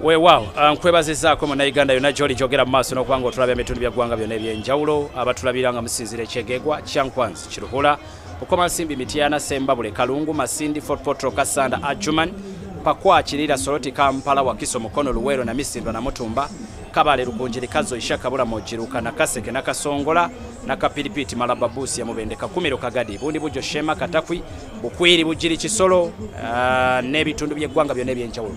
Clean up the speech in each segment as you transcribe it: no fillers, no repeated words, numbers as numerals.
Weewaawo nkwebazizaako munnayuganda yonna gy'oli gyogera mu maaso n'okubanga otulabya ebitundu bya ggwanga byonna eby'enjawulo abatulabira nga musinzira ekyegegwa Kyankwanzi Kiruhura Bukoma Nsimbi Mityana Sembabule Kalungu Masindi Fort Potro Kasanda Ajuman Pakwa Kirira Soroti Kampala Wakiso Mukono Luwero na Misindwa na Mutumba Kabale Lukunjiri Kazo Ishakabula Mojiruka na Kaseke na Kasongola na Kapiripiti Malababusi ya Mubendeka Kumiro Kagadi Bundi Bujo Shema Katakwi Bukwiri Bujiri Kisolo n'ebitundu by'eggwanga byonna eby'enjawulo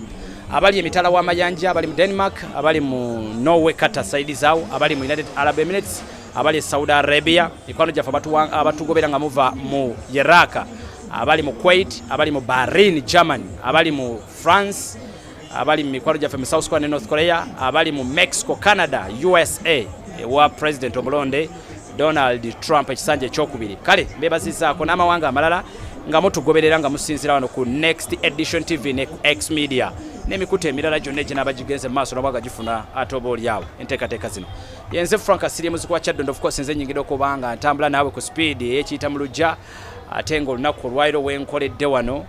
abali emitala wa mayanja abali mu Denmark abali mu Norway Qatar side zaawo abali mu United Arab Emirates abali Saudi Arabia ikwano jafa abatugobera nga muva mu Iraq abali mu Kuwait abali mu Bahrain Germany abali mu France abali mu mikwano jafa mu South Korea North Korea abali mu Mexico Canada USA wa President omulonde Donald Trump ekisanje kyokubiri kale mbebazizaako n'amawanga amalala nga mutugoberera nga musinzira wano ku Next Edition TV ne X Media n'emikutu emirala gyonna eginabagigenze mu maaso n'obwaga gifuna ate oba olyawo enteekateeka zino yenze Frank asiri muziki wa Kyaddondo of course nze nyingidde okubanga ntambula naawe ku speed ekiyita mu lujja ate ng'olunaku olwairo wenkoledde wano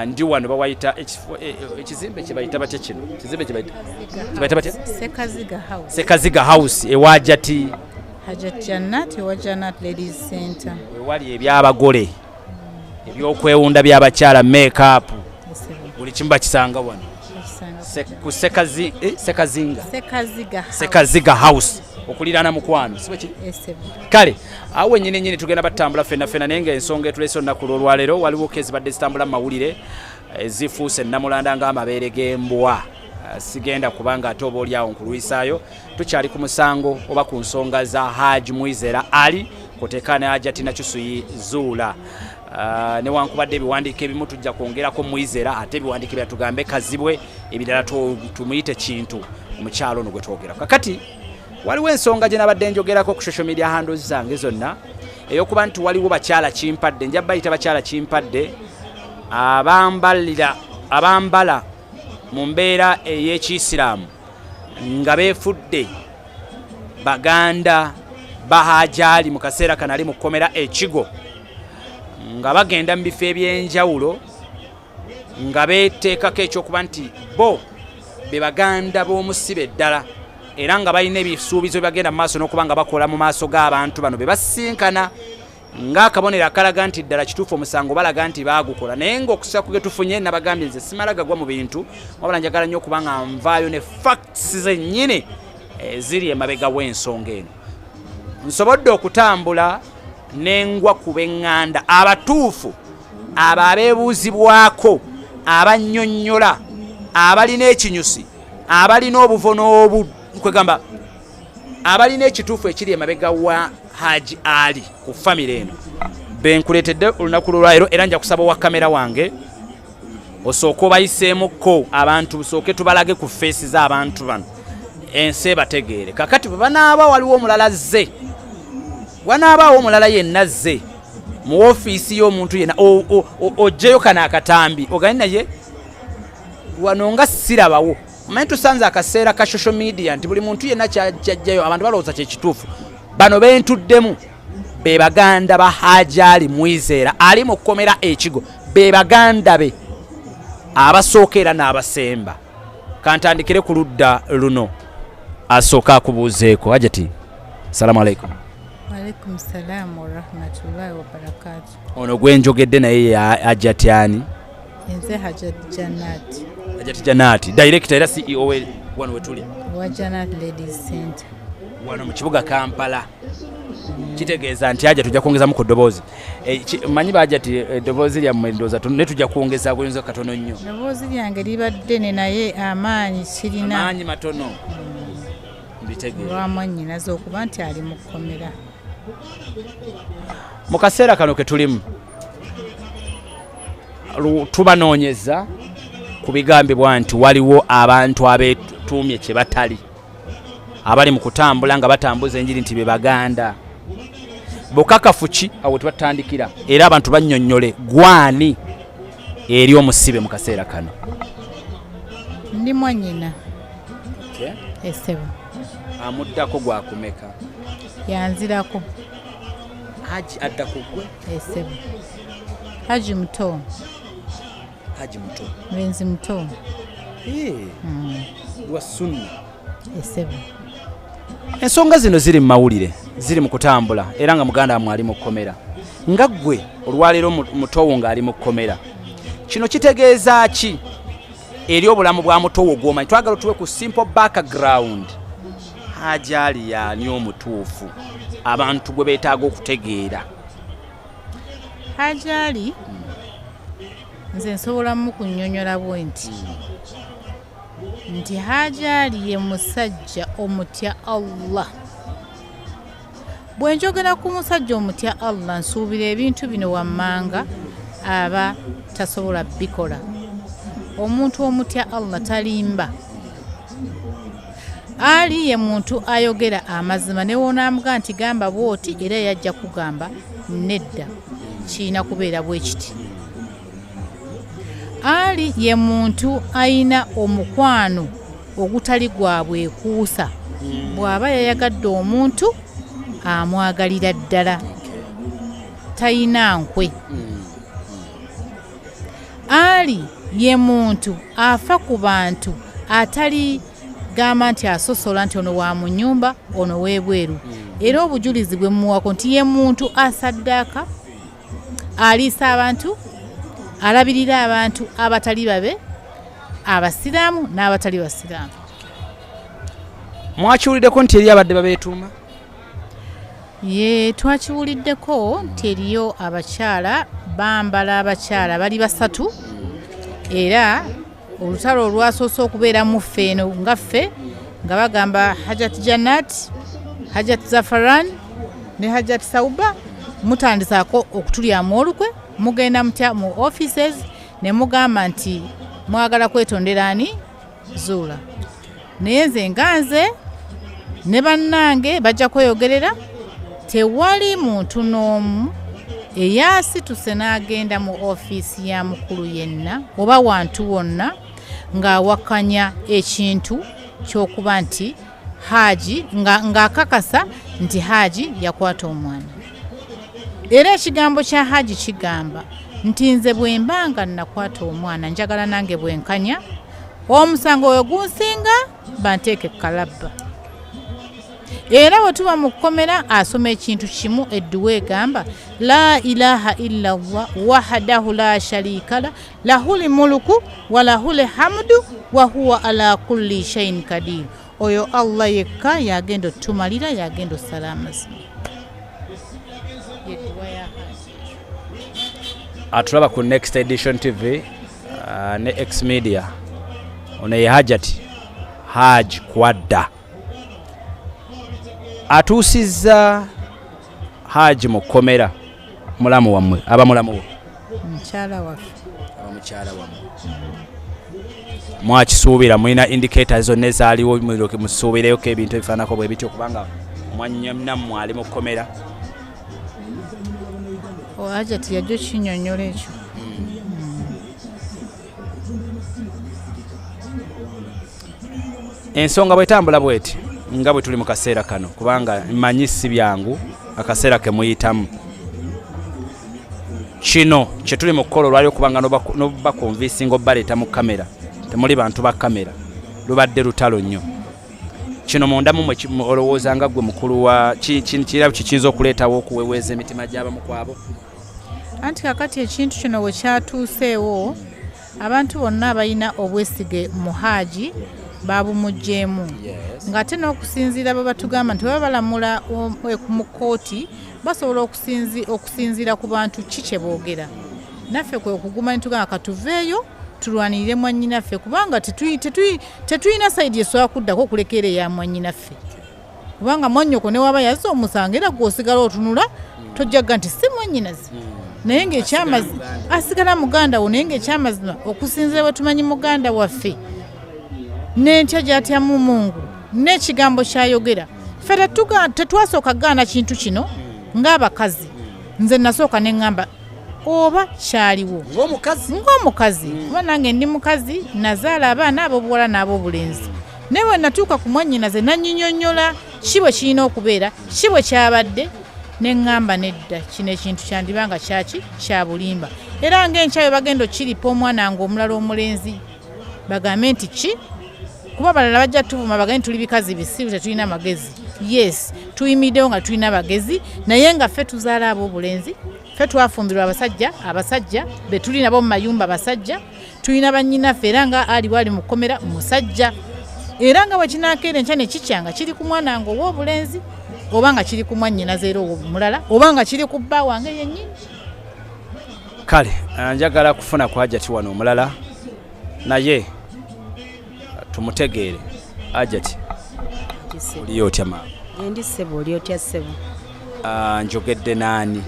ndi wano bawayita ekizimbe kye bayita batya kino ekizimbe kye bayita batya Sekaziga House ewa Hajji Jannat ewa Jannat Ladies Center wali ebyabagole ebyokwewunda by'abakyala make up buli kimba kisanga wano ku Sekaziga House okulirana mukwano sibe kale awe nyine tugenda batambula fena nenge ensonga etulese olunaku lwalero waliwo kezi badde zitambula mawulire zifuuse namulanda nga amabeere g'embwa sigenda kubanga ate oba olyawo nkulwisaayo tukyali ku musango oba ku nsonga za Hajji Mwizera Ali kotekane Hajji Nakyusuyi Zuula newankubadde ebiwandiiko ebimu tujja kwongerako Mwizera ate ebiwandiiko byatugambe Kazibwe ebirala tumuyite kintu omukyalo ono gwe twogera kakati waliwo ensonga gye nabadde njogerako ku social media handles zange zonna ey'okuba nti waliwo bakyala kimpadde nja bayita bakyala kimpadde abambala mu mbeera ey'Ekiyisiraamu nga beefudde Baganda Bahajali mu kaseera kanali mu kkomera ekigo nga bagenda mu bifo eby'enjawulo nga beeteekako ekyokuba nti bo be Baganda b'omusibe ddala era nga balina ebisuubizo bagenda mu maaso n'okuba nga bakola mu maaso g'abantu bano be basinkana ng'akabonero akalaga nti ddala kituufu omusango balaga nti baagukola naye ng'okusooka ge tufunye nabagambye nze simala gagwa mu bintu wabula njagala nnyo okuba nga nvaayo ne facts zennyini ziri emabega w'ensonga eno nsobodde okutambula n'engwa ku b'eŋŋanda abatuufu abo abeebuuzibwako abannyonnyola abalina ekinyusi abalina obuvono kwegamba abalina ekituufu ekiri emabega wa Hajji Ali ku famire eno benkuleetedde olunaku lwalero era nja kusaba wa kamera wange osooka obayiseemukko abantu busooke tubalage ku feesi z'abantu bano ensi ebategeere kakati bwe banaaba waliwo omulala azze wanaabaawo omulala yenna azze mu ofiisi y'omuntu yenna ojjeyo kano akatambi ogani naye wano nga sirabawo omanyi tusanze akaseera ka social media nti buli muntu yenna kyajjayo abantu balowooza kyekituufu bano bentuddemu be Baganda ba Hajji Ali Mwizera ali mu kkomera ekigo be Baganda be abasooka era n'abasemba kantandikire ku ludda luno asooka akubuuzeeko Hajjati salamu alaikum. Alaikum salam wa rahmatullahi wa barakatuh. Ono gwenjogedde naye Hajjati ani? Nze Hajjati Jannat. Hajjati Jannat, director era CEO wano wetuli. Wa Jannat Ladies Center. Wano mu kibuga Kampala. Kitegeeza nti Hajjati tujja kwongezamu ku ddoboozi. Manyi Hajjati eddoboozi lya mwendoza ne tujja kwongeza kuyinza katono nnyo. Eddoboozi lyange libadde ne naye amaanyi sirina. Amaanyi matono. Mbitegeeza. Lwamanyi nazo okuba nti ali mu kkomera. Mu kaseera kano ke tulimu tubanoonyeza ku bigambibwa nti waliwo abantu abeetuumye kye batali abali mu kutambula nga batambuza enjiri nti be Baganda bukakafu ki awo tubatandikira era abantu bannyonnyole gwani eri omusibe mu kaseera kano ndi mwannyina esebo amuddako gwakumeka yanzirako Hajji adda ku gwe esebo Hajji muto Hajji muto mwenzi muto lwa sunna. Esebo. Ensonga zino ziri mu mawulire, ziri mu kutambula era nga muganda wamwe ali mu kkomera. Nga ggwe olwaleero mutowo ng'ali mu kkomera. Kino kitegeeza ki eri obulamu bwa mutowo gw'omanyi? Twagala tuwe ku simple background. Hajji ali y'ani omutuufu abantu gwe beetaaga okutegeera? Hajji ali nze nsobola mu kunnyonnyola bwe nti Hajji ali ye musajja omutya Allah. Bwe njogera ku musajja omutya Allah nsuubira ebintu bino wammanga aba tasobola bikola. Omuntu omutya Allah talimba. Ali ye muntu ayogera amazima ne wonaamuga nti gamba bwoti era yajja kugamba nedda kiina kubeera bwe kiti. Ali ye muntu ayina omukwano ogutali gwa bwekuusa. Bw'aba yayagadde omuntu amwagalira ddala, tayina nkwe. Ali ye muntu afa ku bantu atali gamba nti asosola nti ono wa mu nnyumba ono w'ebweru. Era obujulizi bwe muwako nti ye muntu asaddaaka, aliisa abantu, alabirira abantu abatali babe, abasiraamu n'abatali basiraamu. Mwakiwuliddeko nti eri abadde babeetuuma? Ye twakiwuliddeko nti eriyo abakyala bambala, abakyala bali 3 era olutalo olwasoose okubeera mu ffe eno nga ffe nga bagamba Hajjat Jannat, Hajjat Zafaran ne Hajjat Sauba, mutandisaako okutulyamu olukwe, mugenda mutya mu offices ne mugamba nti mwagala kwetondera ani Zuula. Naye nze nga nze ne bannange bajja kweyogerera, tewali muntu n'omu eyasituse n'agenda mu ofiisi ya mukulu yenna oba wantu wonna ng'awakanya ekintu ky'okuba nti Hajji ng'akakasa nti Hajji yakwata omwana. Era ekigambo kya Hajji kigamba nti nze bwe mbanga nakwata omwana njagala nange bwenkanya omusango oyo gunsinga banteeke kalabba. Era bwe tuba mu kkomera asoma ekintu kimu edduwa egamba la ilaha illa Allah wahdahu la sharika la lahul mulku wa lahul hamdu wa huwa ala kulli shay'in qadir. Oyo Allah yekka yagenda tumalira, yagenda salama. Atulaba ku Next Edition TV ne X Media. Ono ye Hajji Kwadda. Atuusizza Hajji mu kkomera mulamu wammwe, aba mulamu wo? Mukyala waffe. Aba mukyala wammwe. Mwakisuubira, mulina indicators zonna ezaaliwo musuubireyoko ebintu ebifaanako bwe bityo kubanga mwannyamnammwe ali mu kkomera? Hajjat yajja kinnyonnyola ekyo. Ensonga bwetambula bweti nga bwe tuli mu kaseera kano kubanga mmanyi si byangu akaseera ke muyitamu. Kino kye tuli mu kukola olwali okubanga nobakonvinsinga obbaleeta mu kamera, temuli bantu ba kamera, lubadde lutalo nnyo. Kino mundamu mwe olowooza nga gwe mukulu wa kirabo kikiyinza okuleetawo okuweweeza emitima gy'abamu kwabo? Anti kakati ekintu kino bwe kyatuuseewo abantu bonna abalina obwesige mu Hajji babumugjeemu. Ng'ate n'okusinziira bwe batugamba nti baba balamula mu kkooti basobola okusinziira ku bantu ki kye boogera. Naffe kwe okuguma ne tugamba katuveeyo tulwanirire mwannyinaffe kubanga tetulina sayidi esobola kuddako okulekeera eya mwannyinaffe. Kubanga mwannyoko ne waba yazza omusango era gw'osigala otunula tojjaga nti si mwannyinaze. Naye ng'ekyamazima asigala muganda wo, naye ng'ekyamazima okusinziira bwe tumanyi muganda waffe n'entya gy'atyamu Mungu n'ekigambo ky'ayogera. Ffe tetwasooka gaana kintu kino ng'abakazi. Nze nasooka ne ŋŋamba oba kyaliwo ng'omukazi kuba nange ndi mukazi nazaala abaana ab'obuwala n'ab'obulenzi. Naye bwe natuuka ku mwannyinaze nannyinnyonnyola ki bwe kirina okubeera, ki bwe kyabadde, ne ŋŋamba nedda kino ekintu kyandibanga kyaki kya bulimba. Era ng'enkyawe bagenda okiripa omwana ng'omulala omulenzi bagambe nti ki kuba balala bajja tuvuma bagambe tuli bikazi bisiru tetulina magezi. Yes, tuyimiddewo nga tulina bagezi naye nga ffe tuzaala ab'obulenzi, ffe twafumbirwa abasajja be tuli nabo mu mayumba basajja, tulina bannyinaffe era nga ali bwali mu kkomera musajja, era nga bwe kinaakeera enkya ne kikyanga kiri ku mwana nga ow'obulenzi oba nga kiri ku mwannyinaze era omulala oba nga kiri ku bba wange yennyini. Kale njagala kufuna ku Hajjati wano omulala naye tumutegeere. Hajjati oliyo otya maama? Ndi ssebo, oli otya ssebo? Njogedde naani?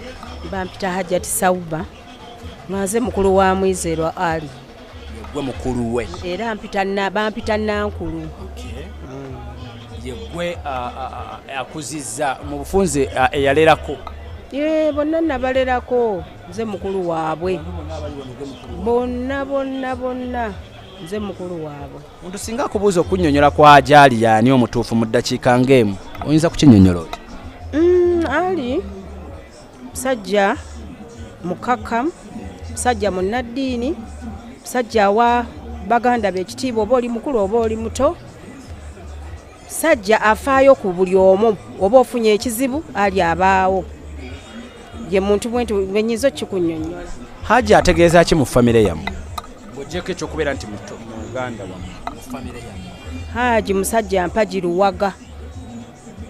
Bampita Hajjati Sawuba nze mukulu wa Mwizerwa Ali. Gwe mukulu we? Era bampita Nankulu. Yegwe akuzizza mu bufunze eyalerako? Bonna nabalerako, nze mukulu waabwe. Bonna nze mukulu waabwe. Omuntu singa akubuuza okunnyonnyola kwa Hajji yaani omutuufu mu ddakiika ng'emu oyinza kukinnyonnyola oti? Ali musajja mukaka, musajja munnaddiini, musajja awa baganda be ekitiibwa oba oli mukulu oba oli muto, musajja afaayo ku buli omu oba ofunye ekizibu ali abaawo. Ye muntu bwenyiza okikunnyonnyola. Hajji ategeeza ki mu famire yammwe? Bw'oggyeko ekyokubeera nti muganda wammwe mu famire yammwe. Hajji musajja mpagiruwaga.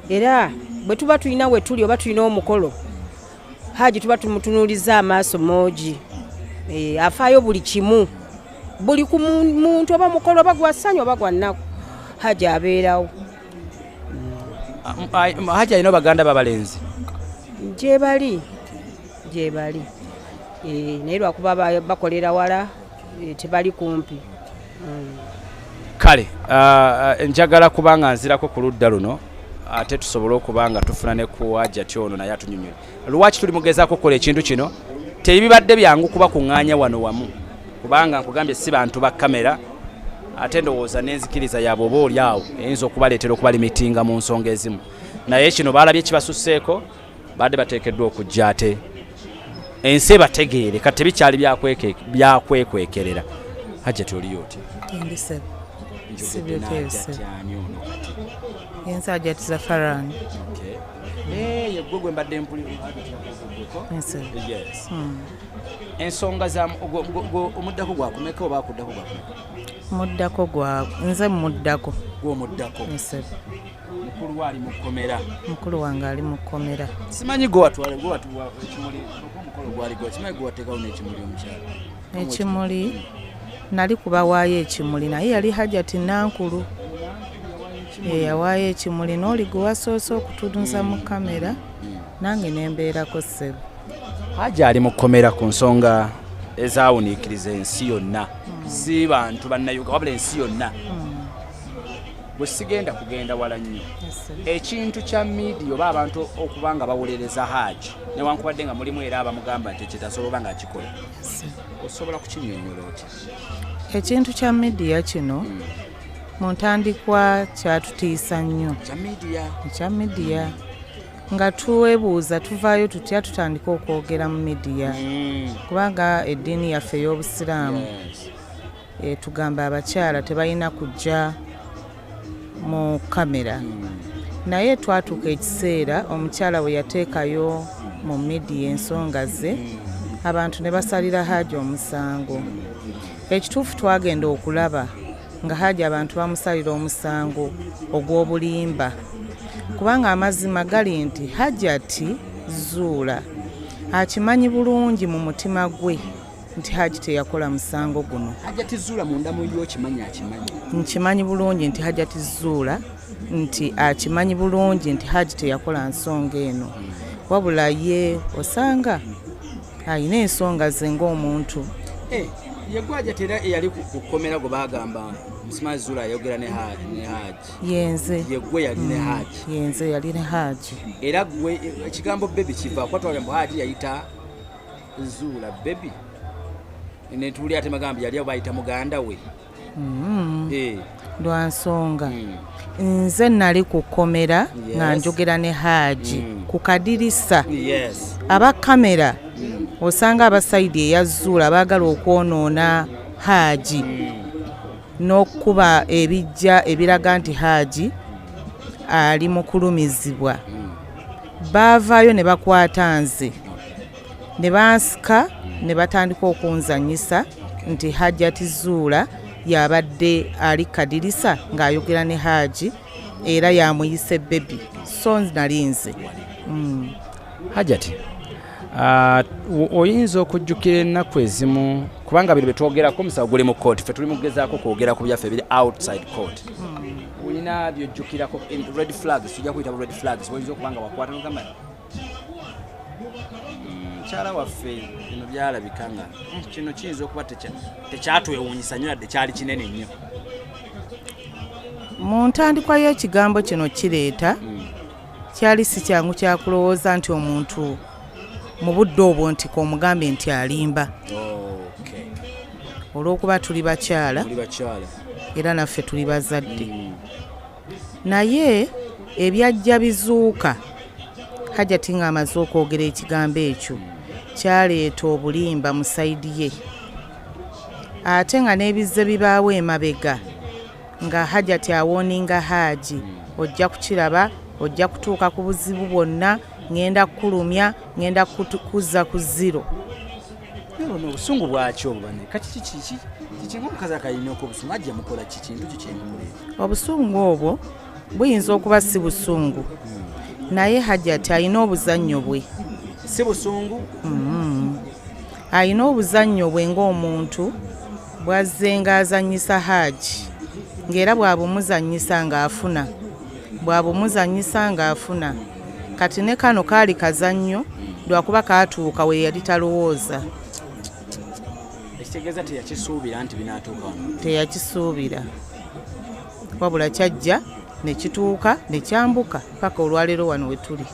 Era bwe tuba tulina we tuli oba tulina omukolo, Hajji tuba tumutunuuliza amaaso moogi. Afaayo buli kimu. Buli ku muntu oba mukolo oba gwa ssanyu oba gwa nnaku, Hajji abeerawo. Hajji alina baganda babalenzi? Gye bali. Naye lwakuba bakolera wala tebali kumpi. Kale njagala kubanga nzirako ku ludda luno ate tusobole okuba nga tufuna ne ku Hajjati ono naye atunyonyola. Lwaki tuli mugezaako okukola ekintu kino? Tebibadde byangu kuba kuŋŋaanya wano wamu kubanga nkugambye si bantu ba kamera ate ndowooza n'enzikiriza yaabwe oba oli awo eyinza okubaleetera okuba limitinga mu nsonga ezimu. Naye kino baalabye kibasusseeko badde bateekeddwa okujja ate ensi ebategeere kati tebikyali byakwekwekerera. Hajjati oliyo oti? Ndi ssebo. Yensi Hajjati Zafarani. Yeggwe gwe mbadde mpulirako. Yes. Ensonga za omuddako gwakumeka oba akuddako gwakumeka? Nze muddako. Gw'omuddako? Mukulu wali mu kkomera? Mukulu wange ali mu kkomera. Simanyi gwe watwala ekimuli omukolo gwali gwa kimanyi gwe wateekawo n'ekimuli omukyala? Ekimuli nali kubawaayo ekimuli naye yali Hajjati Nankulu. Yawaayo ekimuli n'oli gwe wasoose okutunuza mu kamera nange nembeerako ssebo. Hajji ali mu kkomera ku nsonga ezaawuniikiriza ensi yonna, si bantu bannayuga wabula ensi yonna. Bwe sigenda kugenda wala nnyo ekintu kya midiya oba abantu okuba nga bawolereza Hajji newankubadde nga mulimu era abamugamba nti ekitasobola oba nga akikola, osobola kukinnyonnyola oti? Ekintu kya midiya kino mu ntandikwa kyatutiisa nnyo. Ekya midiya nga twebuuza tuvaayo tutya tutandika okwogera mu midiya kubanga eddiini yaffe ey'Obusiraamu tugamba abakyala tebalina kujja mu kamera. Naye twatuuka ekiseera omukyala we yateekayo mu midiya ensonga ze abantu ne basalira Hajji omusango. Ekituufu twagenda okulaba nga Hajji abantu bamusalira omusango ogw'obulimba kubanga amazima gali nti Hajjati zuula akimanyi bulungi mu mutima gwe nti Hajji teyakola musango guno. Hajjati zuula munda mu yo kimanyi nkimanyi bulungi nti Hajjati zuula nti akimanyi bulungi nti Hajji teyakola nsonga eno wabula ye osanga alina ensonga ze ng'omuntu. Yegwe Hajjati era eyali ku kkomera gwe baagamba Musimazi Zuula ayogera ne Hajji? Yenze. Yegwe yali ne Hajji? Yenze yali ne Hajji. Era gwe ekigambo bebi kiva kwatwala mbu Hajji yayita Zuula bebi ne tuli ate magamba yali bayita muganda we. Lwa nsonga nze nali ku kkomera nga njogera ne Hajji ku kadirisa. Aba kamera osanga abasayidi eya Zuula baagala okwonoona Hajji n'okuba ebijja ebiraga nti Hajji ali mu kulumizibwa. Baavaayo ne bakwata nze ne bansika ne batandika okunzanyisa nti Hajjati Zuula y'abadde ali kadirisa ng'ayogera ne Hajji era yamuyise bebi, so nali nze. Hajjati, oyinza okujjukira ennaku ezimu kubanga bino betwogerako omusawo guli mu court, ffe tuli mugezaako kwogera ku byaffe biri outside court. Olina byojjukirako red flags, tujja kuyita red flags, oyinza okuba nga wakwata nogamba mukyala waffe bino byalabika nga kino kiyinza okuba tekyatwewuunyisa nnyo yadde kyali kinene nnyo. Mu ntandikwa y'ekigambo kino kireeta kyali si kyangu kyakulowooza nti omuntu mu budde obwo nti komugambe nti alimba. Olw'okuba tuli bakyala era naffe tuli bazadde. Naye ebyajja bizuuka Hajjati ng'amaze okwogera ekigambo ekyo kyaleeta obulimba mu sayidi ye. Ate nga n'ebizze bibaawo emabega nga Hajjati awooninga Hajji, ojja kukiraba, ojja kutuuka ku buzibu bwonna, ngenda kukulumya, ngenda kuzza ku zero. Obusungu bwaki obubane kati kiki ng'omukazi akayinako obusungu ajja mukola kikintu kikyemukoleera. Obusungu obwo buyinza okuba si busungu, naye Hajjati alina obuzannyo bwe. Si busungu? Alina obuzannyo bwe ng'omuntu bw'azze ng'azannyisa Hajji, ng'era bw'abumuzannyisa ng'afuna, bw'abumuzannyisa ng'afuna. Kati ne kano kaali kazannyo lwakuba kaatuuka we yali talowooza. Ekitegeeza teyakisuubira nti binaatuuka wano. Teyakisuubira, wabula kyajja ne kituuka ne kyambuka paka olwaleero wano we tuli.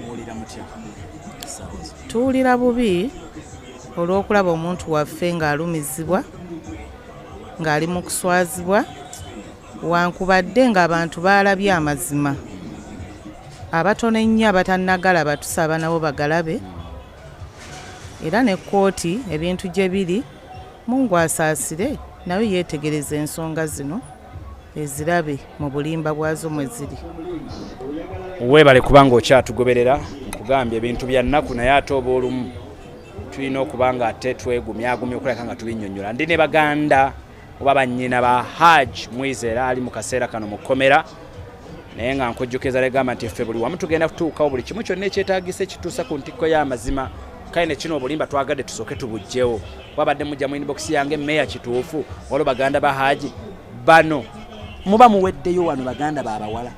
Muwulira mutya? Tuwulira bubi olw'okulaba omuntu waffe ng'alumizibwa, ng'ali mu kuswazibwa, wankubadde ng'abantu baalabye amazima. Abatono ennyo abatannagalaba tusaba nabo bagalabe, era ne kkooti ebintu gye biri Mungu asaasire nayo yeetegereza ensonga zino ezirabe mu bulimba bwazo mwe ziri. Weebale kubanga okyatugoberera nkugambye ebintu bya nnaku, naye ate oba olumu tulina okuba nga ate twegumyagumya okulabika nga tubinnyonnyola. Ndi ne baganda oba bannyina ba Hajji Mwiza era ali mu kaseera kano mu kkomera, naye nga nkujjukiza legamba nti ffe buli wamu tugenda kutuukawo buli kimu kyonna ekyetaagisa ekituusa ku ntikko y'amazima. Kale ne kino obulimba twagadde tusooke tubugjewo. Wabadde mujja mu inbox yange meya kituufu waliwo baganda ba Hajji bano muba muweddeyo wano baganda babawala.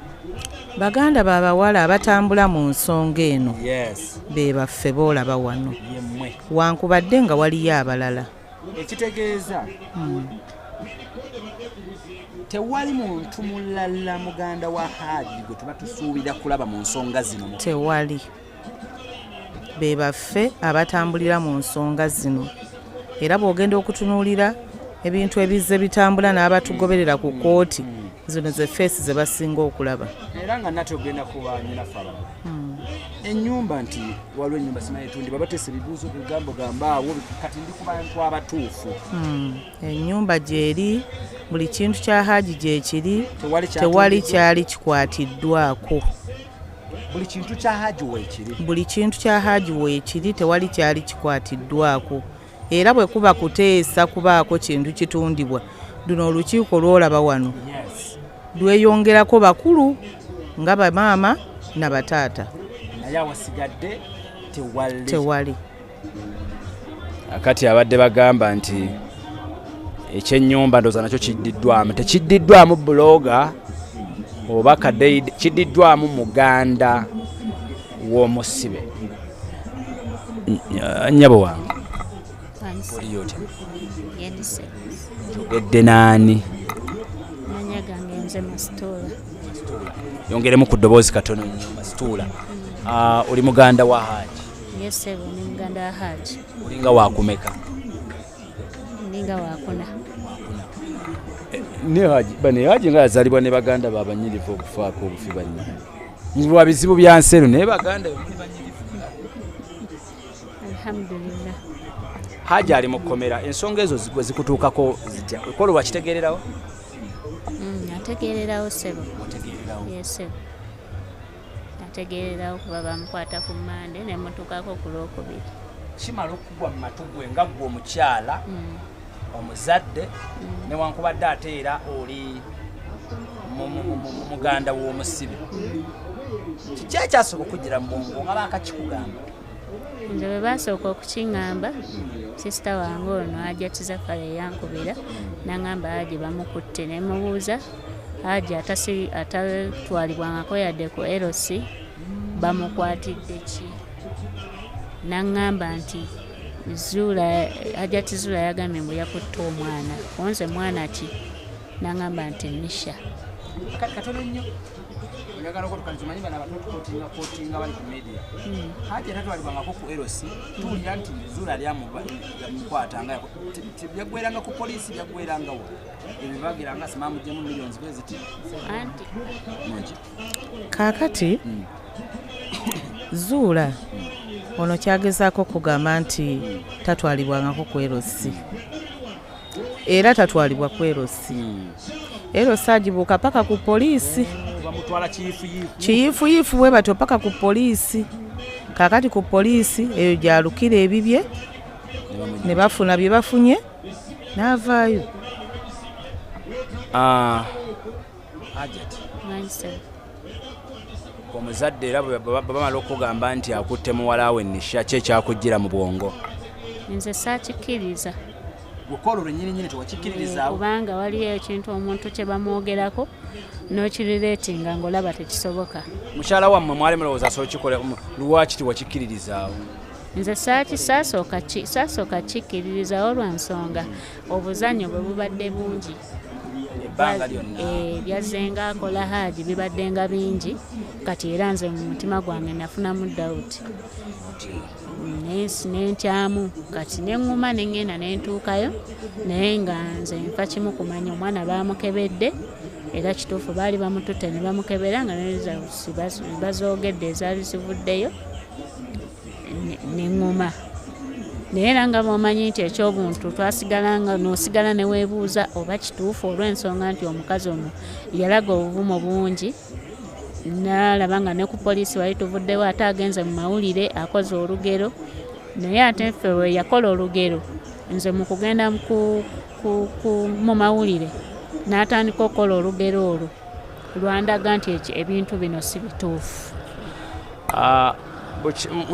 Baganda babawala abatambula mu nsonga eno be baffe boolaba wano, wankubadde nga waliyo abalala. Ekitegeeza tewali muntu mulala muganda wa Hajji gwe tuba tusuubira kulaba mu nsonga zino. Tewali. Be baffe abatambulira mu nsonga zino, era bw'ogenda okutunuulira ebintu ebizze bitambula n'abatugoberera ku kkooti, zino ze feesi ze basinga okulaba. Era nga nate ogenda kuba nyinaffe abalala. Ennyumba nti waliwo ennyumba simanyi etundibwa bateesa ebibuuzo bigambo gambaawo, kati ndi ku bantu abatuufu. Ennyumba gyeri, buli kintu kya Hajji gyekiri, tewali kyali kikwatiddwako. Buli kintu kya Hajji weekiri. Buli kintu kya Hajji weekiri, tewali kyali kikwatiddwako. Era bwe kuba kuteesa kubaako kintu kitundibwa, luno olukiiko lwolaba wano lweyongerako bakulu nga bamaama na bataata. Naye awasigadde tewali. Akati abadde bagamba nti ekyennyumba ndooza nakyo kiddiddwamu. Tekiddiddwamu buloga oba kadeidi, kiddiddwamu muganda w'omusibe. Nnyabo wange oliyo otya? Jogedde naani? Manya gange nze Masituula. Yongeremu ku ddoboozi katono nnyo. Masituula. Oli muganda wa Hajji? Yes, ni muganda wa Hajji. Olinga waakumeka? Ndinga waakuna. Ne Hajji bane Hajji nga yazaalibwa ne baganda babanyirivu okufaako obufi bannya. Nyiwa bizibu bya nseru naye baganda banyirivu. Alhamdulillah. Hajji ali mu kkomera, ensonga ezo gwe zikutuukako zitya? Ekolo wakitegeererawo? Nategeererawo ssebo. Otegeererawo? Ssebo. Nategeererawo kuba bamukwata ku Mande ne mutuukako ku Lwokubiri. Kimala okugwa mu matu gwe nga gwe omukyala omuzadde newankubadde ate era oli muganda w'omusibe. Kiki ekyasooka okugira mu bwongo nga baakakikugamba? Nze bwe basooka okukiŋŋamba sisita wange ono ajjatiza fale yankubira n'aŋŋamba Hajji bamukutte ne mubuuza Hajji atatwalibwangako yadde ku LC bamukwatidde ki? N'aŋŋamba nti Hajjati Zuula yagambye mbu yakutte omwana. Onze mwana ki? N'aŋŋamba nti Nisha. Katono nnyo oyagala okutukanzimanyi bana batokootinga bali ku media. Hajji tatwalibwangako ku LC tuwulira nti Zuula lyamukwatanga byaggweranga ku poliisi byaggwerangawo ebibagiranga simamuggyemu millions bwe ziti Anti kaakati Zuula ono kyagezaako kugamba nti tatwalibwangako ku LC era tatwalibwa ku LC. LC agibuuka paka ku poliisi, bamutwala kiyiifuyiifu bwe batyo paka ku poliisi. Kaakati ku poliisi eyo gyalukira ebibye ne bafuna bye bafunye n'avaayo. Hajjati Mansell. Omuzadde era bamala okugamba nti akutte muwala we Nisha, ki ekyakujjira mu bwongo? Nze saakikkiriza. Gukolo lwennyini tewakikkiririzaawo? Kubanga waliyo ekintu omuntu kye bamwogerako n'okirireetinga ng'olaba tekisoboka. Mukyala wammwe mwali mulowooza sookikole lwaki tewakikkiririzaawo? Nze saasooka kikkiririzawo lwa nsonga obuzannyo bwe bubadde bungi. Ebbanga lyonna Byazzenga akola Hajji bibaddenga bingi, kati era nze mu mutima gwange nafunamu dawuti. Nentyamu kati neŋŋuma neŋŋenda nentuukayo naye nga nze nfa kimu kumanya omwana baamukebedde era kituufu baali bamututte ne bamukebera nga bazoogedde ezaali zivuddeyo neŋŋuma. Naye era nga bw'omanyi nti eky'obuntu n'osigala ne weebuuza oba kituufu olw'ensonga nti omukazi ono yalaga obuvumu bungi. N'alaba nga ne ku poliisi wali tuvuddewo ate agenze mu mawulire akoze olugero. Naye ate ffe we yakola olugero nze mu kugenda mu mawulire n'atandika okukola olugero olwo lwandaga nti ebintu bino si bituufu.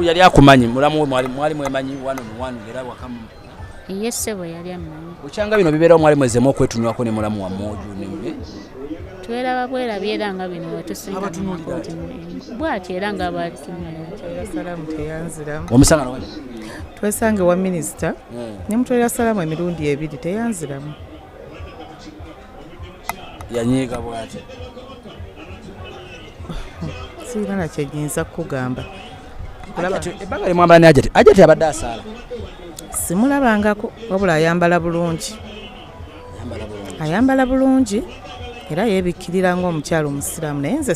Yali akumanyi mulamu we mwali mwemanyi wano mu wano era wakamu? Ye ssebo yali amanyi. Bukyanga bino bibeerawo mwali mwezemu okwetunywako ne mulamu wammwe ojo Tweraba bwerabye era nga bino wetusinga bw'ati era nga Salaamu teyanziramu. omusanga wali Twesange wa minisita ne mutwera Salaamu emirundi 2 teyanziramu. yanyiiga bw'ati? Sirina na kye nyinza kukugamba. Ebbanga limwambala ne Hajjati abadde asaala? Simulabangako wabula ayambala bulungi. Ayambala bulungi era yeebikkirira ng'omukyalo omusiraamu naye nze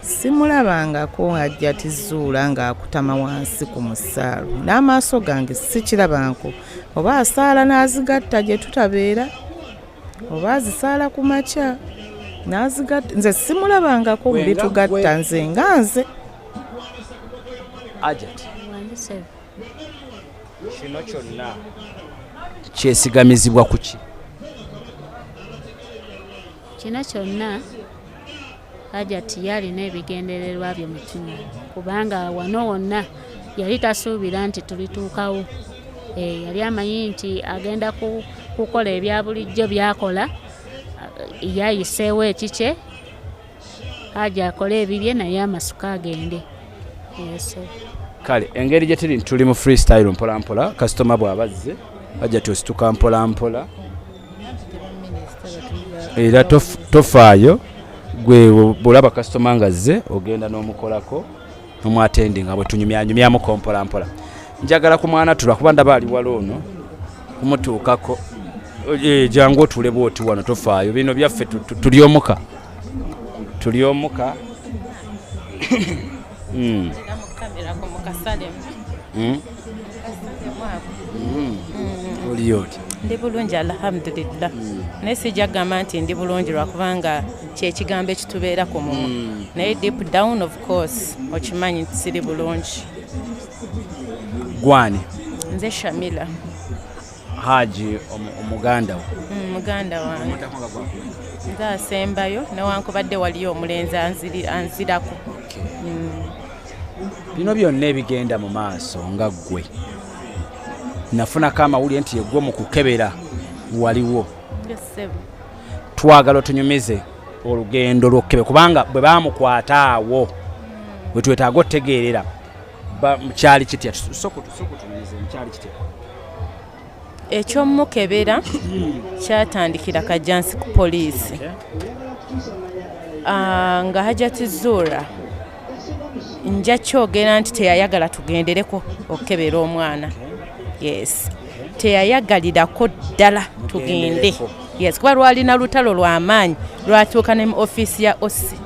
simulabangako Hajjati Zuula ng'akutama wansi ku musaalo n'amaaso gange sikirabanko. Oba asaala n'azigatta gye tutabeera oba azisaala ku makya n'azigatta. Nze simulabangako mu bitugatta nze nga nze. Hajjati kino kyonna kyesigamizibwa ku ki? Kino kyonna Hajjati yalina ebigendererwa bye mu kimu kubanga wano wonna yali tasuubira nti tulituukawo. Yali amanyi nti agenda kukola ebya bulijjo byakola yayiseewo ekikye Hajji akole ebibye naye amasuka agende. Kale engeri gye tuli mu freestyle mpola mpola kasitoma bw'abazze Hajjati osituka mpola mpola era tofaayo gwe bulaba kasitoma ngazze ogenda n'omukolako n'omwatendi nga bwe tunyumyanyumyamu mpola mpola. Njagala ku mwana tula kuba ndaba ali wala ono kumutuukako jangu otule bwoti wano tofaayo bino byaffe tulyomuka oli oti ndi bulungi alhamdulillah naye sijja kugamba nti ndi bulungi lwakubanga kyekigambo ekitubeera ku mumwa naye deep down of course okimanyi nti siri bulungi. gwani nze Shamila Hajji omuganda wo muganda wange nze asembayo newankubadde waliyo omulenzi anzirako. bino byonna ebigenda mu maaso nga ggwe nafunako amawulire nti yeggwe mu kukebera waliwo twagala otunyumize olugendo lw'okkebe kubanga bwe baamukwata awo bwe twetaaga otegeerera kyali kitya sokutunyumize kyali kitya ekyomukebera kyatandikira Kajansi ku poliisi nga Hajjati Zuura nja kyogera nti teyayagala tugendereko okukebera omwana. Yes, teyayagalirako ddala tugende. Yes, kuba lwalina lutalo lw'amaanyi lwatuuka ne mu ofiisi ya OSI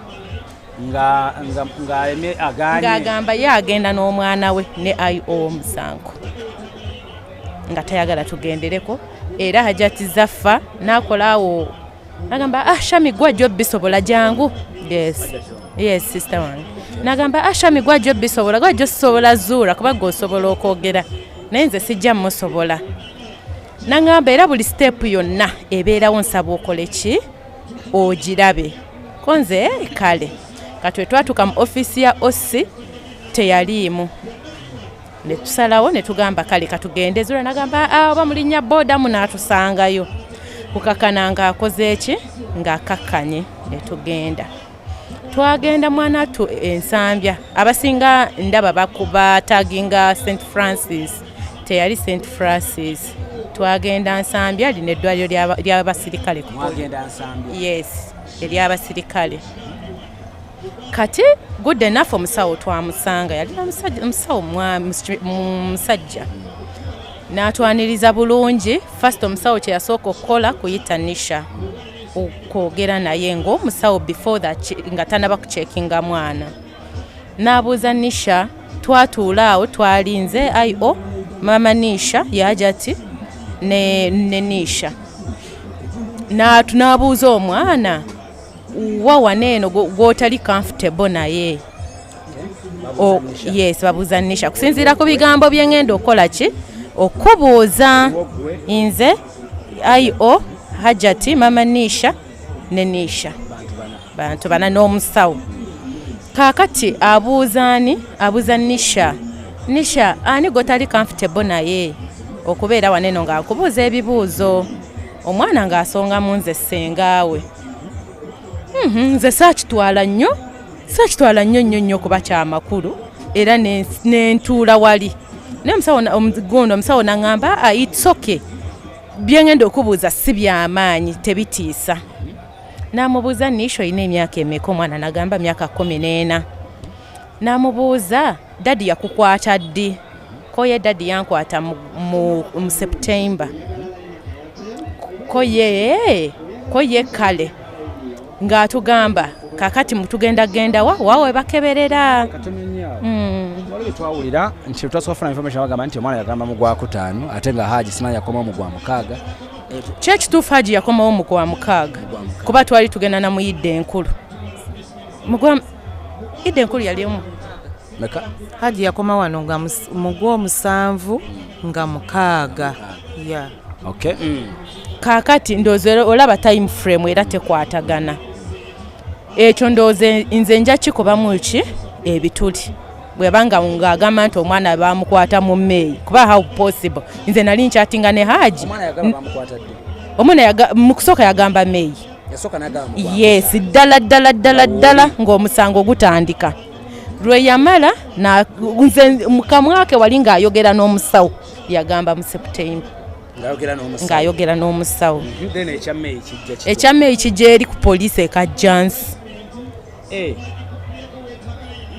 ng'agamba ye agenda n'omwana we ne IO omusango nga tayagala tugendereko. Era Hajjati Zaffa n'akolaawo n'agamba Shami gwajjo bisobola jangu. Yes sister wange n'agamba Shami gwajjo bisobola gwajjo sisobola Zuura kuba gw'osobola okwogera naye nze sijja musobola. N'agamba era buli step yonna ebeerawo nsaba okole ki ogirabe ko nze kale katwe twatuuka mu ofiisi ya OSI teyaliimu ne tusalawo ne tugamba kale katugende. Zuura n'agamba oba mulinnya booda munaatusangayo kukakana ng'akoze eki ng'akakkanye ne tugenda. Twagenda mwana tu ensambya abasinga ndaba bakuba taginga St Francis teyali St Francis. Twagenda nsambya lino eddwaliro ly'abasirikale. Yes, ery'abasirikale. Kati good enough omusawo twamusanga yalina omusawo musajja n'atwaniriza bulungi. First omusawo kye yasooka okukola kuyita Nisha okwogera naye ng'omusawo before that nga tanaba kucekinga mwana. N'abuuza Nisha, twatuula awo twalinze IO mama Nisha Hajjati ne Nisha n'abuuza omwana wawaneeno gw'otali comfortable naye. Yes, babuuza Nisha kusinziira ku bigambo bye ngenda okola ki okubuuza nze IO Hajjati mama Nisha ne Nisha bantu bana n'omusawo. Kaakati abuuza Nisha ani gotali comfortable naye okubeera waneeno ng'akubuuza ebibuuzo omwana ng'asongamu nze sengaawe. Nze saakitwala nnyo nnyo kuba kyamakulu era nentuula wali naye omusawo n'aŋŋamba it's okay byengenda okubuuza si byamaanyi tebitiisa. N'amubuuza Nisha olina emyaka emeka? Omwana n'agamba myaka 14. N'amubuuza dadi yakukwata ddi? Ko ye dadi yankwata mu September. Ko ye kale ng'atugamba kakati mutugenda waawe bakeberera. Waliwo twawulira nti twasofuna information bagamba nti omwana yagamba mu Gwakutaano ate nga Hajji sima yakomawo mu Gwamukaaga. Kyekituufu Hajji yakomawo mu Gwamukaaga kuba twali tugenda na muyidde enkulu. Idde enkulu yali emu meka Hajji yakoma wano nga mu Gwomusanvu nga mukaaga. Okay. Kaakati ndowooza olaba time frame era tekwatagana. Ekyo ndowooza nze nja kikubamu ki ebituli bwebanga ng'agamba nti omwana bamukwata mu May kuba how possible nze nali nkyatinga ne Hajji. Omwana mu kusooka yagamba May. Yes, ddala ng'omusango gutandika. Lwe yamala nze mukamwake wali ng'ayogera n'omusawo yagamba mu September ng'ayogera n'omusawo. Ekya May kijja eri ku poliisi ekajjansi.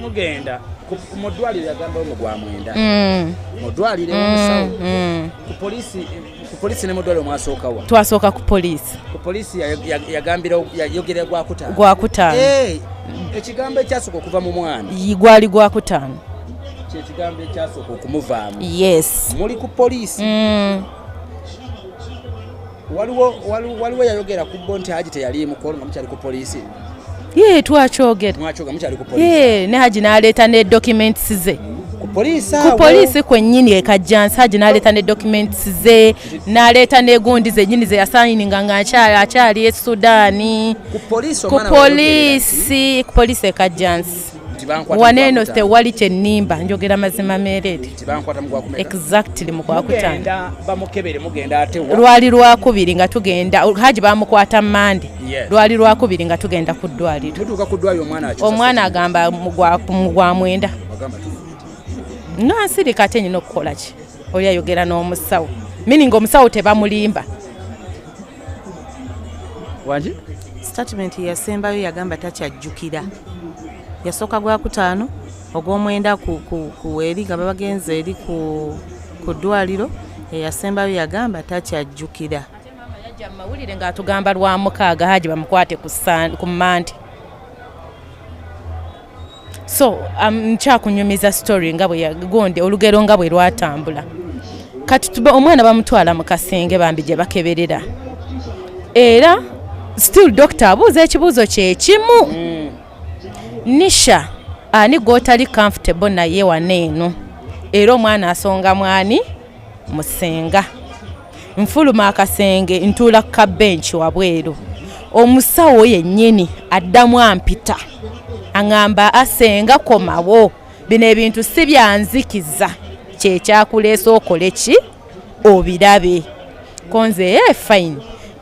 Mugenda mu ddwaliro yagambawo mu Gwamwenda mu ddwaliro omusawo ku poliisi ne mu ddwaliro mwasookawa? Twasooka ku poliisi. Ku poliisi yayogera Gwakutaano. Ekigambo ekyasooka okuva mu mwana gwali Gwakutaano. kyekigambo ekyasooka okumuvaamu. Yes. Muli ku poliisi. Waliwo yayogera ku bo nti Hajji teyali mukolo nga mukyali ku poliisi. Twakyogera. Mukyali ku poliisi. Ne Hajji n'aleeta ne documents ze. Ku poliisi awo. Ku poliisi kwennyini ekajjansi Hajji n'aleeta ne documents ze, n'aleeta ne gundi ze nnyini ze yasayininga nga akyali e Sudaani. Ku poliisi Ku poliisi ekajjansi. Waneeno tewali kyennimba njogera mazima meereere. Exactly mu Gwakutaano. Lwali Lwakubiri nga tugenda Hajji bamukwata Mande. Lwali Lwakubiri nga tugenda ku ddwaliro. Omwana agamba mu gwa mwenda. Nsirika ate nyina okukola ki? Oli ayogera n'omusawo. Meaning omusawo tebamulimba. Wangi? Statement yasembayo yagamba takyajjukira. Yasooka Gwakutaano ogw'omwenda ku eri nga bagenze eri ku ddwaliro eyasembayo yagamba takyajjukira. Yajja mu mawulire ng'atugamba Lwamukaaga Hajji bamukwate ku Mande. So nkyakunyumiza story nga bwe yagonde olugero nga bwe lwatambula. Kati omwana bamutwala mu kasenge bambi gye bakeberera. Era still doctor abuuza ekibuuzo kye kimu. Nisha ani gw'otali comfortable naye waneeno. Era omwana asonga mwani musenga. Nfuluma akasenge ntuula ku kabenchi wabweru. Omusawo yennyini addamu ampita. Aŋŋamba asenga komawo. Bino ebintu si byanzikiza. Kye kyakuleesa okole ki? Obirabe. Konze fine.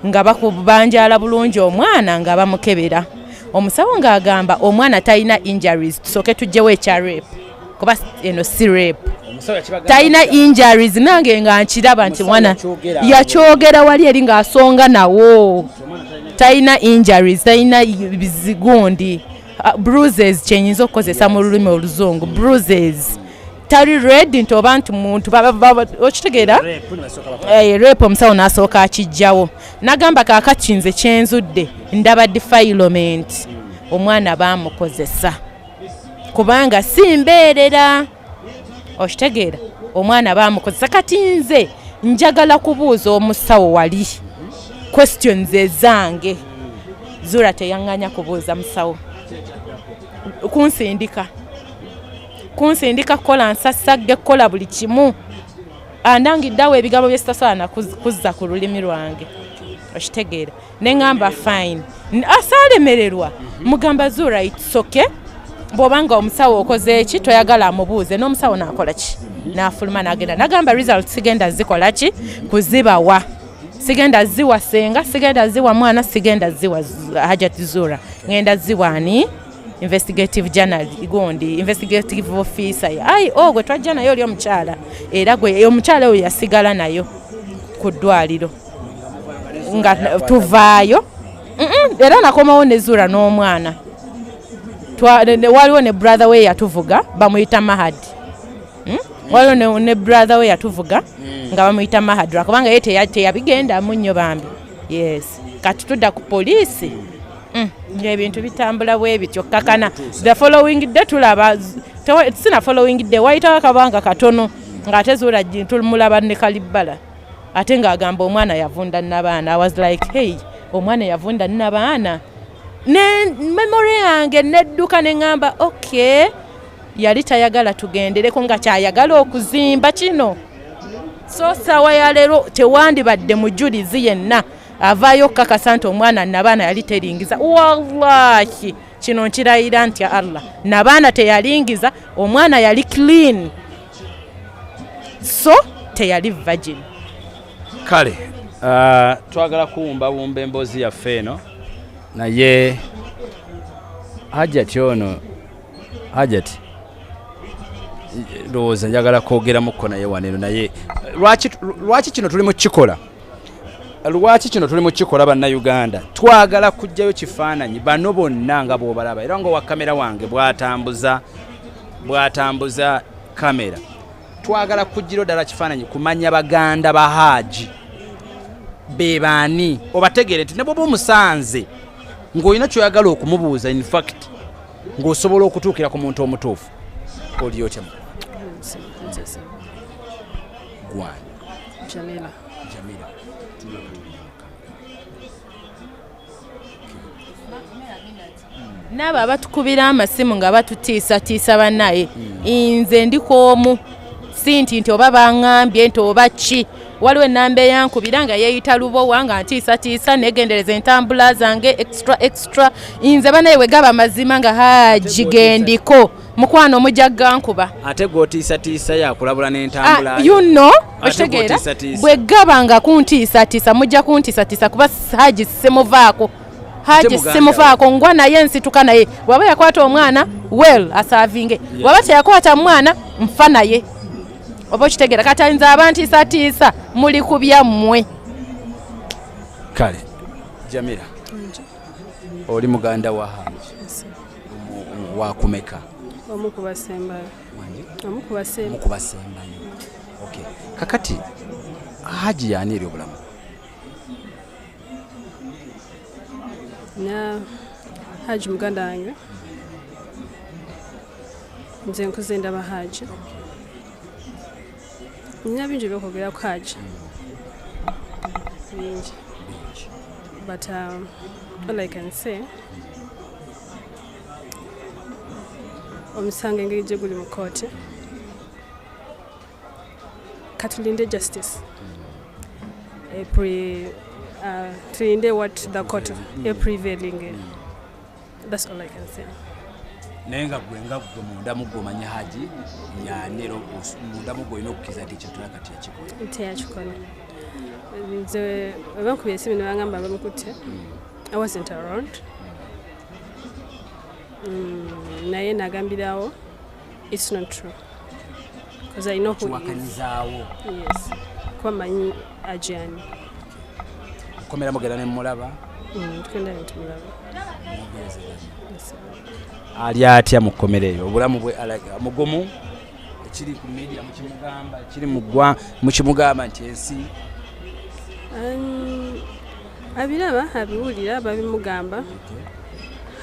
Nga bakubanjala bulungi omwana nga bamukebera. Omusawo ng'agamba omwana talina injuries tusooke tujjewo ekya rape. Kuba eno si rape. Talina injuries nange nga nkiraba nti mwana yakyogera wali eri ng'asonga nawo. Talina injuries, talina bizigundi. Bruises kyenyinza okukozesa mu lulimi oluzungu. Bruises. Tali red nti oba nti muntu okitegeera? Rape omusawo n'asooka akijjawo. Nagamba kaakati nze kyenzudde ndaba defilement. Omwana baamukozesa. Kubanga si mbeerera. Okitegeera? Omwana baamukozesa. Kati nze njagala kubuuza omusawo wali. Questions ezange. Zura teyaŋŋanya kubuuza musawo. Kunsindika kola nsasagge kola buli kimu. Andangiddawo ebigambo bye sitasaana kuzza ku lulimi lwange. Okitegeera? Ne ŋŋamba fine. Asaalemererwa. Mugamba Zura it's okay. Bw'obanga omusawo okoze eki toyagala amubuuze n'omusawo n'akola ki? N'afuluma n'agenda. Nagamba results sigenda zikola ki? Kuzibawa. Sigenda ziwa senga, sigenda ziwa mwana, sigenda ziwa Hajjati Zura. Ngenda ziwa ani? Investigative journalist gondi investigative officer gwe twajja nayo oli omukyala era gwe omukyala oyo yasigala nayo ku ddwaliro nga tuvaayo era nakomawo ne Zura n'omwana waliwo ne brother we yatuvuga bamuyita Mahad waliwo ne brother we yatuvuga nga bamuyita Mahad kubanga ye teyabigenda nnyo bambi. Yes, kati tudda ku poliisi ebintu bitambula bwe bityo kakana. The following day tulaba sina following day wayitawo akabanga katono ng'ate Zura tulumulaba ne Kalibbala ate ng'agamba omwana yavunda n'abaana. I was like hey omwana yavunda n'abaana ne memory yange nedduka ne ngamba okay yali tayagala tugendereko nga kyayagala okuzimba kino. So sawa ya leero tewandibadde mujulizi yenna avaayo kakasa nti omwana n'abaana yali teringiza. Wallahi kino nkirayira nti Allah n'abaana teyalingiza, omwana yali clean, so teyali virgin. Kale twagala kuwumbawumba emboozi yaffe eno naye Hajjati ono Hajjati lowooza njagala kwogeramuko naye waneno naye lwaki kino tuli mu kikola bannayuganda twagala kujjayo kifaananyi bano bonna nga bw'obalaba era nga wakamera wange bw'atambuza kamera twagala kujjiro ddala kifaananyi kumanya baganda ba Hajji be baani obategeere nti ne bw'oba omusanze ng'olina kyoyagala okumubuuza in fact ng'osobola okutuukira ku muntu omutuufu oliyo kyemu. Gwani. Jamila. N'abo abatukubira amasimu nga batutiisatiisa bannaye nze ndikoomu si nti oba baŋŋambye nti oba ki waliwo ennamba eyankubira nga yeeyita lubowa nga ntiisatiisa negendereza entambula zange extra nze banaye we gaba mazima nga Hajji gendiko mukwano mujja gankuba ate gw'otiisatiisa yakulabula n'entambula okitegeera bwe gaba nga kuntiisatiisa mujja kuntiisatiisa kuba Hajji simuvaako ngwa naye nsituka naye waba yakwata omwana asaavinge waba teyakwata mwana nfa naye oba okitegeera katayinza abantiisatiisa muli ku byammwe. Kale Jamila oli muganda wa Hajji wakumeka? Omu ku basembayo. Okay. Kakati Hajji yani eri obulamu? Na Hajji muganda wange. Nze nkuze ndaba Hajji. Nina bingi by'okwogera ku Hajji. Bingi. But all I can say, omusango engeri gye guli mu kooti katulinde justice tulinde what the court prevailing. That's all I can say. Naye nga gwe munda mugwo omanya Hajji yanero munda mugwo olina okukkiriza nti ekyo tulakati yakikola teyakikola. Nze bankubye esimu ne bangamba bamukutte. I wasn't around. Naye nagambirawo it's not true because I know who he is. Yes. Kuba manyi Ajani. Komera mugera ne mulaba? Tukenda ne tumulaba. Ali atya mukomereyo obulamu bwe mugomu ekiri ku media mukimugamba ekiri mukimugamba nti ensi abiraba abiwulira babimugamba.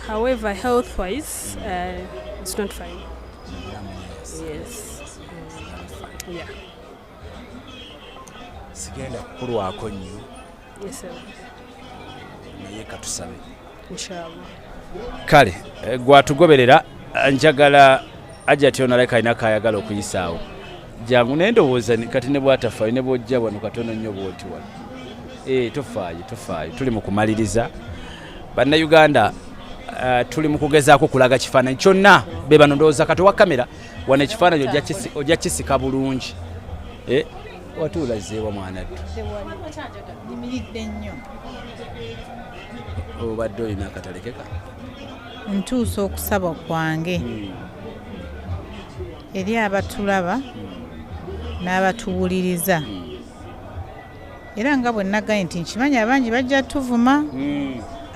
However, health-wise, it's not fine. Yes. Yeah. Sigenda kukulwako nnyo. Yes, sir. Naye katusabe. Inshallah. Kale, gwatugoberera njagala Hajji ati onaleka alina kayagala okuyisaawo. Jangu nendowooza kati ne bwatafaayo ne bwojja wano katono nnyo bwoti wano. Tofaayo. Tuli mu kumaliriza. Bannayuganda tuli mu kugezaako kulaga kifaananyi kyonna be bano ndowooza kati wa kamera wano ekifaananyi ojja kisika bulungi. Watuulazeewa mwana ttu. Yimiridde nnyo. Obadde olina akatalekeka? Ntuusa okusaba kwange eri abatulaba n'abatuwuliriza. Era nga bwe nagaye nti nkimanyi abangi bajja tuvuma,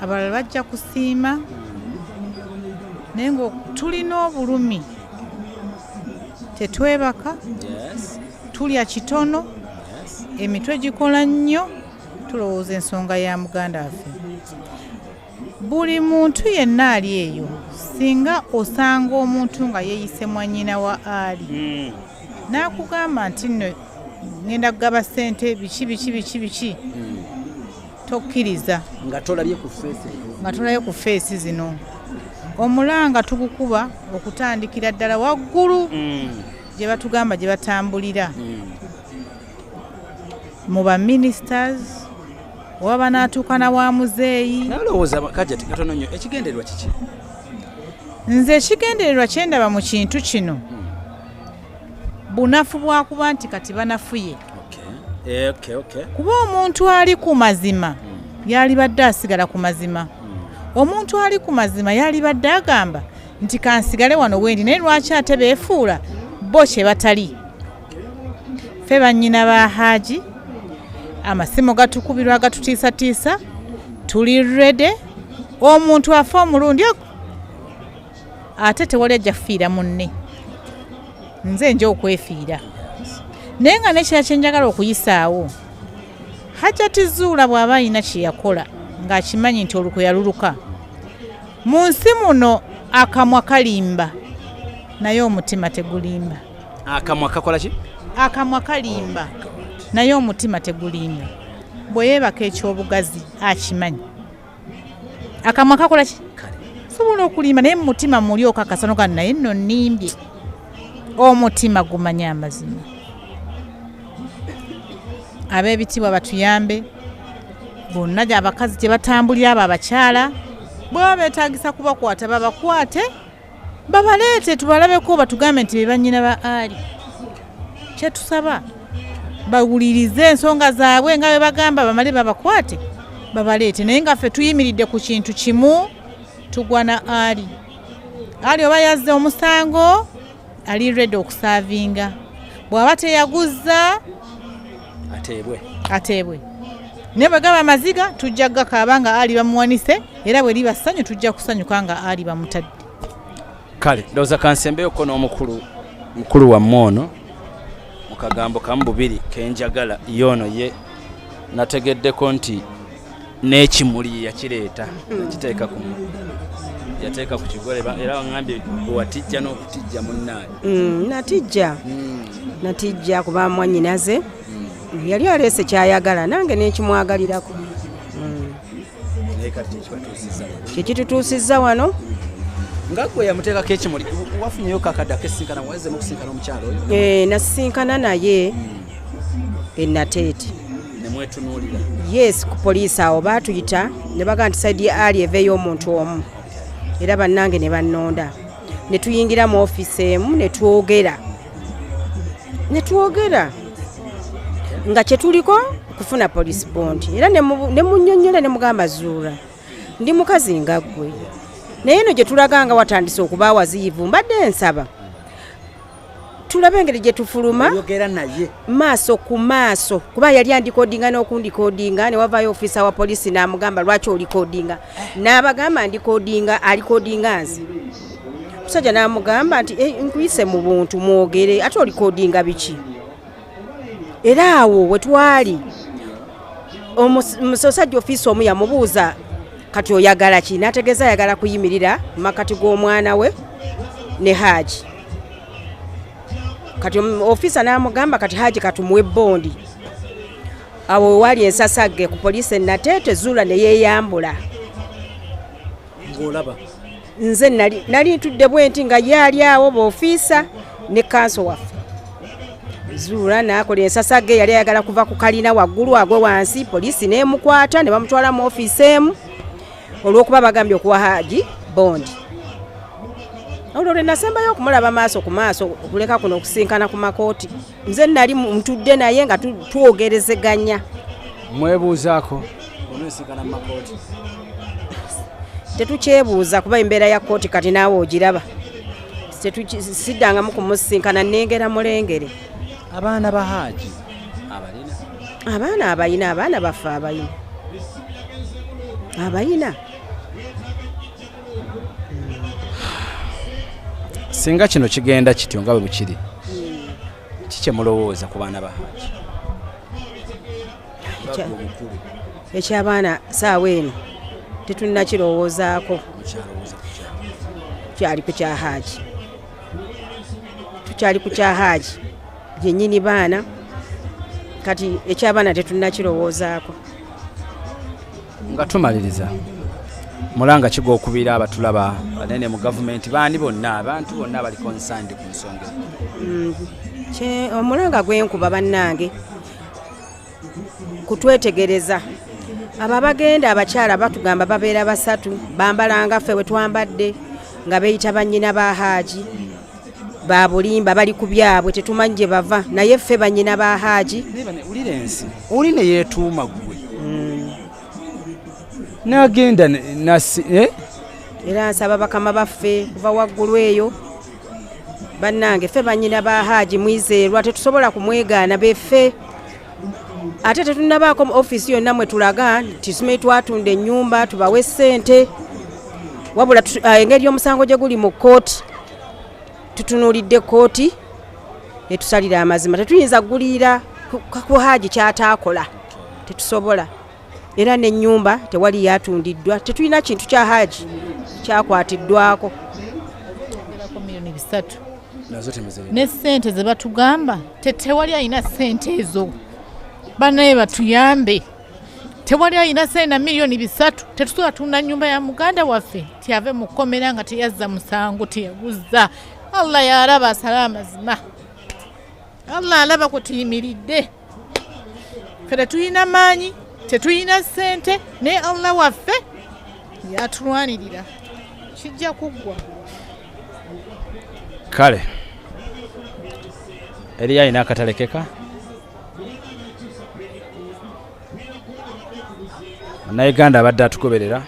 abalala bajja kusiima, naye nga tulina obulumi tetwebaka, tulya kitono, emitwe gikola nnyo, tulowooza ensonga ya muganda waffe. Buli muntu yenna ali eyo singa osanga omuntu nga yeeyise mwannyina wa Ali n'akugamba nti nno ngenda kugaba ssente biki tokkiriza nga tolabye ku feesi zino. Omulanga tugukuba okutandikira ddala waggulu gye batugamba gye batambulira mu ba ministers waba n'atuuka na wa muzeeyi. Nalowooza Kajati katono nnyo ekigendererwa kiki? Nze ekigendererwa kye ndaba mu kintu kino bunafu bwakuba nti kati banafuye. Okay. Kuba omuntu ali ku mazima yalibadde asigala ku mazima. Omuntu ali ku mazima yalibadde agamba nti kansigale wano wendi, naye lwaki ate beefuula bo kye batali. Ffe bannyina ba Hajji amasimu gatukubirwa gatutiisatiisa, tuli rede. Omuntu afa omulundi ogwo ate tewali ajja kufiira munne. Nze nja okwefiira. Naye nga nekira kye njagala okuyisaawo, Hajji Zuula bw'aba alina kye yakola ng'akimanyi nti olukwe yaluluka. Mu nsi muno akamwa kalimba naye omutima tegulimba. akamwa kakola ki akamwa kalimba naye omutima tegulimba bwe yeebaka ekyobugazi akimanyi akamwa kakola ki sobola okulimba naye mumutima muli okakasano kano naye nno nnimbye omutima gumanye amazima ab'ebitibwa batuyambe bonna abakazi gye batambulira abo abakyala bwe beetagisa kubakwata babakwate babaleete tubalabeko batugambe nti bebannyina ba Ali kyetusaba bawulirize ensonga zaabwe nga bwe bagamba bamale babakwate babaleete naye nga ffe tuyimiridde ku kintu kimu tugwa na Ali oba yazze omusango ali ready okusaavinga bw'aba teyaguzza ateebwe naye bwe gaba amaziga tujja gakaaba nga Ali bamuwanise era bwe liba ssanyu tujja kusanyuka nga Ali bamutadde kale ndowooza kansembeyoko n'omukulu wammwe ono mu kagambo kamu bubiri kenjagala yoono ye nategeddeko nti n'ekimuli yakireeta yateeka ku kigole era waŋŋambye watijja n'okutijja munnaayo natijja kuba mwannyinaze yali aleese kyayagala nange n'ekimwagalirako kyekitutuusizza wano nga gwe yamuteekako ekimuli wafunyeyo kakadde akesinkana waweze mukusinkana omukyalo oyo nasisinkana naye enateete nemwetunuulira yes ku poliisi awo baatuyita ne baga nti saidi ya Ali eveeyo omuntu omu era bannange ne bannonda ne tuyingira mu ofiisi emu ne twogera nga kyetuliko kufuna police bond era ne munnyonnyola ne mugamba zuula ndi mukazi nga ggwe naye no gye tulaga nga watandise okuba awaziyivu mbadde nsaba tulabe engeri gye tufuluma maaso ku maaso kuba yali andikodinga n'okundikodinga ne wavaayo ofiisa wa polisi n'amugamba lwaki olikodinga n'abagamba ndikodinga alikodinga nze musajja n'amugamba nti nkuyise mu buntu mwogere ate olikodinga biki era awo we twali omusajja ofiisi omu yamubuuza kati oyagala ki n'ategeeza ayagala kuyimirira mu makati g'omwana we ne Hajji kati ofiisa n'amugamba kati Hajji katumuwe bondi awo wali ensasagge ku poliisi enateete Zuula ne yeeyambula ng'olaba nze nali ntudde bwenti nga yaali awo b'ofiisa ne kanso waffe Zuula n'akola ensasagge yali ayagala kuva ku kalina waggulu agwe wansi poliisi n'emukwata ne bamutwala mu ofiisi emu olw'okuba bagambye okuwa Hajji bondi olwo lwe nasembayo okumulaba maaso ku maaso okuleka kuno okusinkana ku makooti nze nali ntudde naye nga twogerezeganya mwebuuzaako onesinkana mu makooti tetukyebuuza kuba embeera ya kooti kati naawe ogiraba siddangamu kumusinkana nengera mulengere abaana ba Hajji abaana baffe abayina singa kino kigenda kityo nga bwe bukiri kikye mulowooza ku baana ba Hajji ekyabaana saawa eno tetunnakirowoozaako tukyali ku kya Hajji gyennyini baana kati ekyabaana tetunnakirowoozaako nga tumaliriza mulanga kiga okubiira abatulaba banene mu gavumenti baani bonna abantu bonna abali concerned ku nsonga omulanga gwenkuba bannange kutwetegereza abo abagenda abakyala batugamba babeera basatu bambalanga ffe we twambadde nga beeyita bannyina ba Hajji ba bulimba bali ku byabwe tetumanyi gye bava naye ffe bannyina ba Hajji ulira ensi oli ne yeetuuma ggwe n'agenda era nsaba bakama baffe kuva waggulu eyo bannange ffe bannyina ba Hajji mwizeerwa tetusobola kumwegaana beffe ate tetunnabaako mu ofiisi yonna mwe tulaga tusimaye twatunda ennyumba tubawe ssente wabula engeri y'omusango gye guli mu kooti tutunuulidde kooti etusalira amazima tetuyinza kugulira ku Hajji kyataakola tetusobola era n'ennyumba tewali yatundiddwa tetulina kintu kya Hajji kyakwatiddwako milioni 3 ne ssente ze batugamba tewali alina ssente ezo banaye batuyambe tewali alina ssente na miliyoni 3 tetusobola tunda nnyumba ya muganda waffe tyave mu kkomera nga teyazza musango teyaguza Allah yalaba asala amazima Allah alaba kwe tuyimiridde ffe tetulina maanyi tetulina ssente naye Allah waffe yatulwanirira kijja kuggwa kale eri alina akatalekeka Bannayuganda abadde atugoberera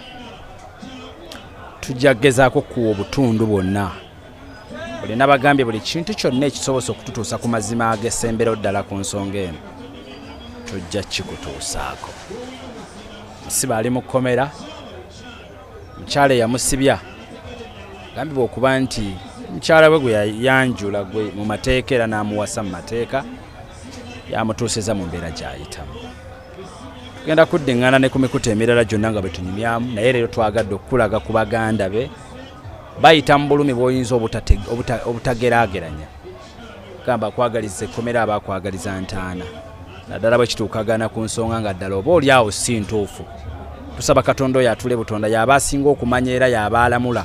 tujja kugezaako kuwa obutundu bwonna buli nabagambye buli kintu kyonna ekisobosa okututuusa ku mazima ag'essembero ddala ku nsonga eno tujja kikutuusaako musiba ali mu kkomera mukyala yamusibya gambibwa okuba nti mukyala we gwe yayanjula gwe mu mateeka era n'amuwasa mu mateeka yamutuusiza mu mbeera gy'ayitamu tugenda kuddiŋŋana ne ku mikutu emirala gyonna nga bwe tunyumyamu naye leero twagadde okukulaga ku baganda be bayita mu bulumi bw'oyinza obutageraageranya gamba akwagaliza ekkomera aba akwagaliza ntaana naddala bwe kituukagana ku nsonga nga ddala oba oli awo si ntuufu tusaba katonda oyo atule butonda y'aba asinga okumanya era y'aba alamula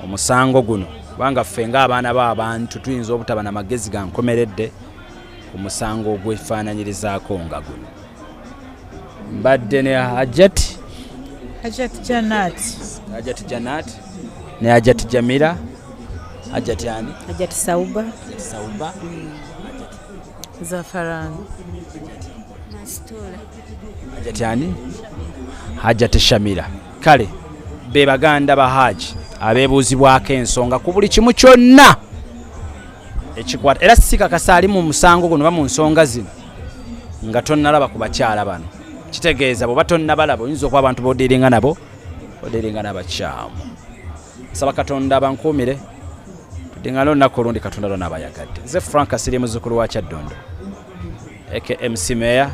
omusango guno kubanga ffe ng'abaana b'abantu tuyinza obutaba na magezi ga nkomeredde ku musango ogwefaananyirizaako nga guno mbadde ne Hajjati Janat ne Hajjati Jamira Hajjati ani Hajjati Sauba Zafaran Hajjati ani Hajjati Shamira kale be baganda ba Hajji abeebuuzibwako ensonga ku buli kimu kyonna ekikwata era sikakasa ali mu musango guno ba mu nsonga zino nga tonnalaba ku bakyala bano kitegeeza bwe batonnabalaba oyinza okuba abantu b'odiringa nabo odiringa n'abakyamu saba katonda abankuumire tuddingana olunaku olundi katonda lona abayagadde nze Frank Asiri muzzukulu wa Kyaddondo AKMC Mayor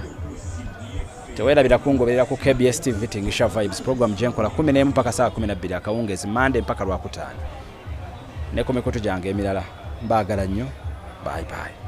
teweerabira kungoberera ku KBS TV Tingisha Vibes program gyenkola 11 mpaka saa 12 akawungeezi Monday mpaka Lwakutaano ne ku mikutu gyange emirala mbaagala nnyo bye bye